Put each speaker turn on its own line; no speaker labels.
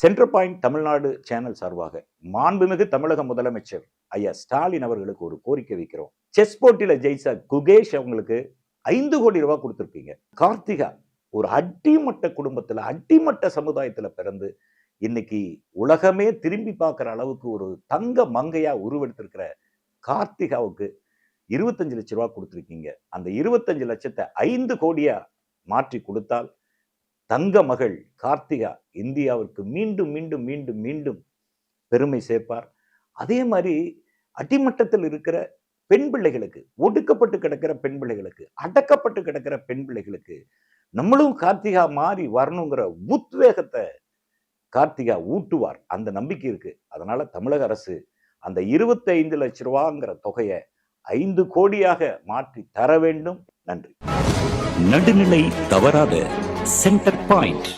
Centre point Tamil Nadu channel சார்பாக மாண்புமிகு தமிழக முதலமைச்சர் ஐயா ஸ்டாலின் அவர்களுக்கு ஒரு கோரிக்கை வைக்கிறோம். செஸ் போட்டியில ஜெயிச்ச குகேஷ் அவங்களுக்கு 5 கோடி ரூபாய் கொடுத்திருப்பீங்க. கார்த்திகா ஒரு அடிமட்ட குடும்பத்துல, அடிமட்ட சமுதாயத்துல பிறந்து இன்னைக்கு உலகமே திரும்பி பார்க்கிற அளவுக்கு ஒரு தங்க மங்கையா உருவெடுத்திருக்கிற கார்த்திகாவுக்கு 25 லட்சம் ரூபாய் கொடுத்திருக்கீங்க. அந்த 25 லட்சத்தை 5 கோடியா மாற்றி கொடுத்தால் தங்க மகள் கார்த்திகா இந்தியாவிற்கு மீண்டும் மீண்டும் மீண்டும் மீண்டும் பெருமை சேர்ப்பார். அதே மாதிரி அடிமட்டத்தில் இருக்கிற பெண் பிள்ளைகளுக்கு, ஒடுக்கப்பட்டு கிடக்கிற பெண் பிள்ளைகளுக்கு, அடக்கப்பட்டு கிடக்கிற பெண் பிள்ளைகளுக்கு நம்மளும் கார்த்திகா மாறி வரணுங்கிற உத்வேகத்தை கார்த்திகா ஊட்டுவார். அந்த நம்பிக்கை இருக்கு. அதனால தமிழக அரசு அந்த 25 லட்சம் ரூபாங்கிற தொகையை 5 கோடியாக மாற்றி தர வேண்டும். நன்றி.
நடுநிலை தவறாத சென்டர் பாயிண்ட்.